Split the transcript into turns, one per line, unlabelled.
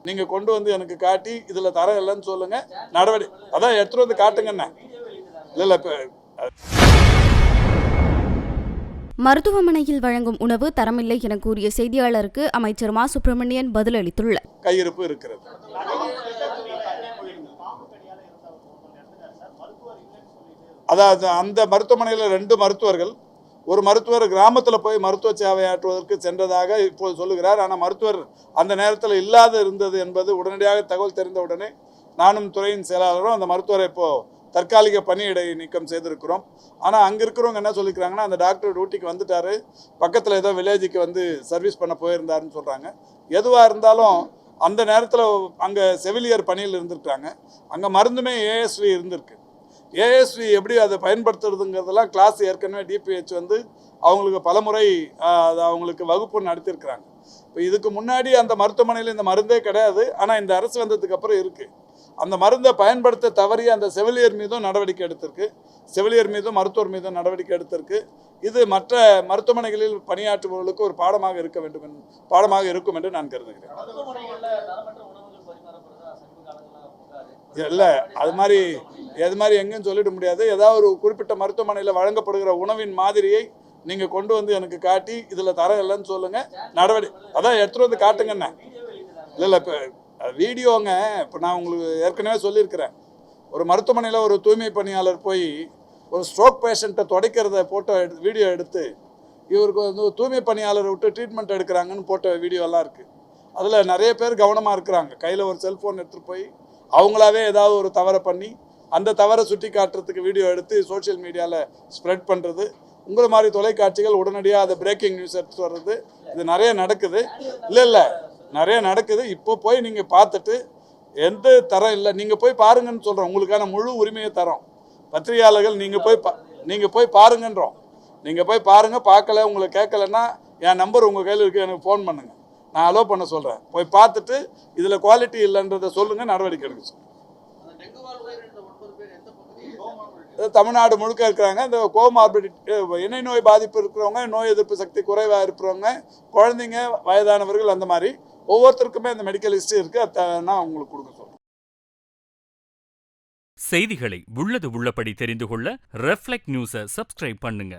நீங்கள் கொண்டு வந்து எனக்கு காட்டி இதில் தரம் இல்லைன்னு சொல்லுங்கள், நடவடிக்கை அதான் எடுத்துகிட்டு வந்து காட்டுங்கண்ணே. இல்லை இப்போ
மருத்துவமனையில் வழங்கும் உணவு தரமில்லை என கூறிய செய்தியாளருக்கு அமைச்சர் மா சுப்பிரமணியன் பதிலளித்துள்ளார்.
கையிருப்பு இருக்கிறது. அதாவது அந்த மருத்துவமனையில் 2 மருத்துவர்கள், ஒரு மருத்துவர் கிராமத்தில் போய் மருத்துவ சேவையாற்றுவதற்கு சென்றதாக இப்போது சொல்லுகிறார். ஆனால் மருத்துவர் அந்த நேரத்தில் இல்லாத இருந்தது என்பது உடனடியாக தகவல் தெரிந்தவுடனே நானும் துறையின் செயலாளரும் அந்த மருத்துவரை இப்போது தற்காலிக பணியிடை நீக்கம் செய்திருக்கிறோம். ஆனால் அங்கே இருக்கிறவங்க என்ன சொல்லிக்கிறாங்கன்னா, அந்த டாக்டர் டியூட்டிக்கு வந்துட்டார், பக்கத்தில் ஏதோ வில்லேஜுக்கு வந்து சர்வீஸ் பண்ண போயிருந்தாருன்னு சொல்கிறாங்க. எதுவாக இருந்தாலும் அந்த நேரத்தில் அங்கே செவிலியர் பணியில் இருந்திருக்காங்க. அங்கே மருந்துமே ஏஎஸ்வி இருந்திருக்கு. ஏஎஸ்வி எப்படி அதை பயன்படுத்துறதுங்கிறதெல்லாம் கிளாஸ் ஏற்கனவே டிபிஹெச் வந்து அவங்களுக்கு பலமுறை அது அவங்களுக்கு வகுப்பு நடத்தியிருக்கிறாங்க. இப்போ இதுக்கு முன்னாடி அந்த மருத்துவமனையில் இந்த மருந்தே கிடையாது. ஆனால் இந்த அரசு வந்ததுக்கு அப்புறம் இருக்குது. அந்த மருந்தை பயன்படுத்த தவறிய அந்த செவிலியர் மீதும் நடவடிக்கை எடுத்திருக்கு. செவிலியர் மீதும் மருத்துவர் மீதும் நடவடிக்கை எடுத்திருக்கு. இது மற்ற மருத்துவமனைகளில் பணியாற்றுபவர்களுக்கு ஒரு பாடமாக இருக்கும் என்று நான் கருதுகிறேன். இல்லை, அது மாதிரி எங்கேயும் சொல்லிட முடியாது. ஏதாவது ஒரு குறிப்பிட்ட மருத்துவமனையில் வழங்கப்படுகிற உணவின் மாதிரியை நீங்கள் கொண்டு வந்து எனக்கு காட்டி இதில் தரம் இல்லைன்னு சொல்லுங்கள், நடவடிக்கை அதான் எடுத்துகிட்டு வந்து காட்டுங்கண்ணே. இல்லை இப்போ வீடியோங்க, இப்போ நான் உங்களுக்கு ஏற்கனவே சொல்லியிருக்கிறேன். ஒரு மருத்துவமனையில் ஒரு தூய்மை பணியாளர் போய் ஒரு ஸ்ட்ரோக் பேஷண்ட்டை துடைக்கிறத வீடியோ எடுத்து இவருக்கு வந்து தூய்மை பணியாளரை விட்டு ட்ரீட்மெண்ட் எடுக்கிறாங்கன்னு போட்ட வீடியோலாம் இருக்குது. அதில் நிறைய பேர் கவனமாக இருக்கிறாங்க. கையில் ஒரு செல்ஃபோன் எடுத்துகிட்டு போய் அவங்களாவே ஏதாவது ஒரு தவறை பண்ணி அந்த தவறை சுட்டி காட்டுறதுக்கு வீடியோ எடுத்து சோஷியல் மீடியாவில் ஸ்ப்ரெட் பண்ணுறது, உங்களை மாதிரி தொலைக்காட்சிகள் உடனடியாக அதை பிரேக்கிங் நியூஸ் எடுத்து வர்றது, இது நிறைய நடக்குது. இல்லை நிறைய நடக்குது. இப்போ போய் நீங்கள் பார்த்துட்டு எந்த தரம் இல்லை நீங்கள் போய் பாருங்கன்னு சொல்கிறோம். உங்களுக்கான முழு உரிமையை தரோம். பத்திரிகையாளர்கள் நீங்கள் போய் பாருங்கன்றோம். நீங்கள் போய் பாருங்கள். பார்க்கல, உங்களுக்கு கேட்கலன்னா என் நம்பர் உங்கள் கையில் இருக்குது, எனக்கு ஃபோன் பண்ணுங்கள், நான் அலோவ் பண்ண சொல்கிறேன். போய் பார்த்துட்டு இதில் குவாலிட்டி இல்லைன்றதை சொல்லுங்கள், நடவடிக்கை எடுக்க சொல்லுங்கள். தமிழ்நாடு முழுக்க இருக்கிறாங்க. இந்த கோமார்பிடிட்டி இணை நோய் பாதிப்பு இருக்கிறவங்க, நோய் எதிர்ப்பு சக்தி குறைவாக இருக்கிறவங்க, குழந்தைங்க, வயதானவர்கள், அந்த மாதிரி ஒவ்வொருத்தருக்குமே அந்த மெடிக்கல் ஹிஸ்ட்ரி இருக்குது. அதை நான் உங்களுக்கு கொடுக்க சொல்கிறேன்.
செய்திகளை உள்ளது உள்ளபடி தெரிந்து கொள்ள ரெஃப்ளெக்ட் நியூஸை சப்ஸ்கிரைப் பண்ணுங்க.